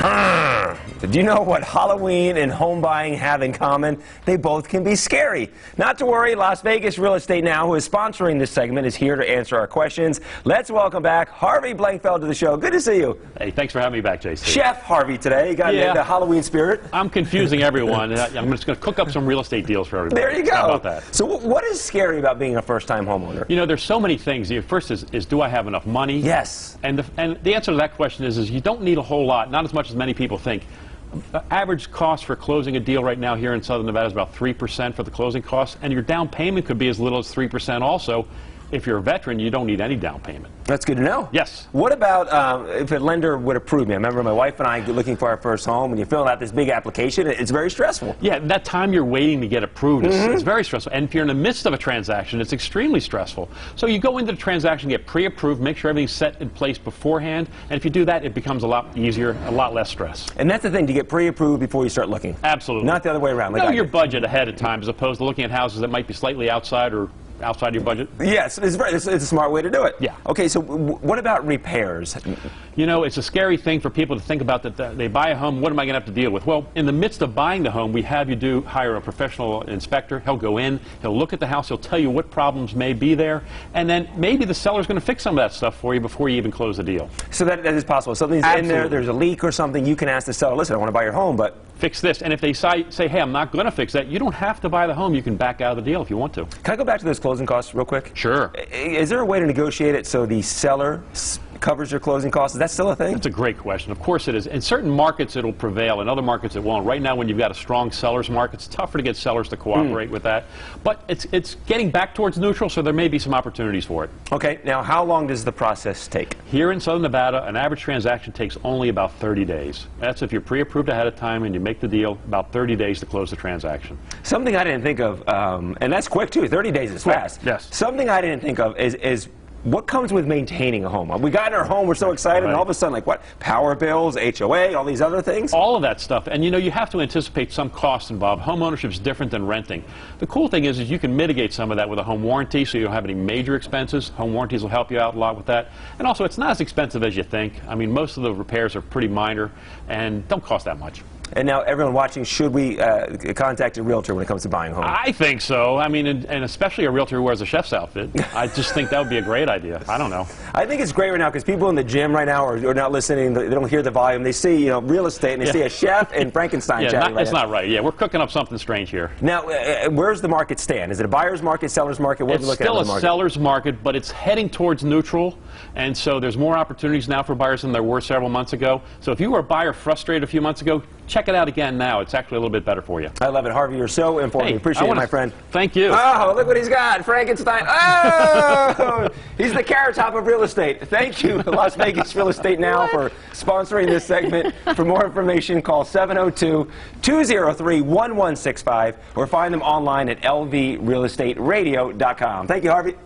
Do you know what Halloween and home buying have in common? They both can be scary. Not to worry, Las Vegas Real Estate Now, who is sponsoring this segment, is here to answer our questions. Let's welcome back Harvey Blankfeld to the show. Good to see you. Hey, thanks for having me back, JC. Chef Harvey today. You got the Halloween spirit. I'm confusing everyone. I'm just going to cook up some real estate deals for everybody. There you go. How about that? So what is scary about being a first-time homeowner? You know, there's so many things. The first is do I have enough money? Yes. And the answer to that question is you don't need a whole lot, not as much as many people think. The average cost for closing a deal right now here in Southern Nevada is about 3% for the closing costs, and your down payment could be as little as 3% also. If you're a veteran, you don't need any down payment. That's good to know. Yes. What about if a lender would approve me? I remember my wife and I looking for our first home, and you fill out this big application. It's very stressful. Yeah, that time you're waiting to get approved is very stressful. And if you're in the midst of a transaction, it's extremely stressful. So you go into the transaction, get pre-approved, make sure everything's set in place beforehand, and if you do that, it becomes a lot easier, a lot less stress. And that's the thing, to get pre-approved before you start looking. Absolutely. Not the other way around. Know your budget ahead of time as opposed to looking at houses that might be slightly outside or outside your budget? Yes, it's a smart way to do it. Yeah. Okay, so what about repairs? You know, it's a scary thing for people to think about that they buy a home, what am I going to have to deal with? Well, in the midst of buying the home, we have you hire a professional inspector. He'll go in, he'll look at the house, he'll tell you what problems may be there, and then maybe the seller's going to fix some of that stuff for you before you even close the deal. So that is possible. Something's in there, there's a leak or something, you can ask the seller, listen, I want to buy your home, but fix this. And if they say, hey, I'm not going to fix that, you don't have to buy the home. You can back out of the deal if you want to. Can I go back to those closing costs real quick? Sure. Is there a way to negotiate it so the seller covers your closing costs? Is that still a thing? That's a great question. Of course it is. In certain markets it'll prevail, in other markets it won't. Right now when you've got a strong seller's market, it's tougher to get sellers to cooperate with that. But it's getting back towards neutral, so there may be some opportunities for it. Okay, now how long does the process take? Here in Southern Nevada, an average transaction takes only about 30 days. That's if you're pre-approved ahead of time and you make the deal, about 30 days to close the transaction. Something I didn't think of, and that's quick too, 30 days is fast. Yes. Something I didn't think of is what comes with maintaining a home? We got in our home, we're so excited, and all of a sudden, like what? Power bills, HOA, all these other things? All of that stuff. And you know, you have to anticipate some costs involved. Home ownership is different than renting. The cool thing is you can mitigate some of that with a home warranty, so you don't have any major expenses. Home warranties will help you out a lot with that. And also, it's not as expensive as you think. I mean, most of the repairs are pretty minor and don't cost that much. And now, everyone watching, should we contact a realtor when it comes to buying homes? I think so. I mean, and especially a realtor who wears a chef's outfit. I just think that would be a great idea. I don't know. I think it's great right now because people in the gym right now are not listening. They don't hear the volume. They see, you know, real estate, and they see a chef and Frankenstein chatting it's not right. Yeah, we're cooking up something strange here. Now, where's the market stand? Is it a buyer's market, seller's market? What are we looking at? It's still a seller's market, but it's heading towards neutral. And so there's more opportunities now for buyers than there were several months ago. So if you were a buyer frustrated a few months ago, check it out again now. It's actually a little bit better for you. I love it. Harvey, you're so informative. Appreciate it, my friend. Thank you. Oh, look what he's got. Frankenstein. Oh, he's the Carrot Top of real estate. Thank you, Las Vegas Real Estate Now, for sponsoring this segment. For more information, call 702-203-1165 or find them online at lvrealestateradio.com. Thank you, Harvey.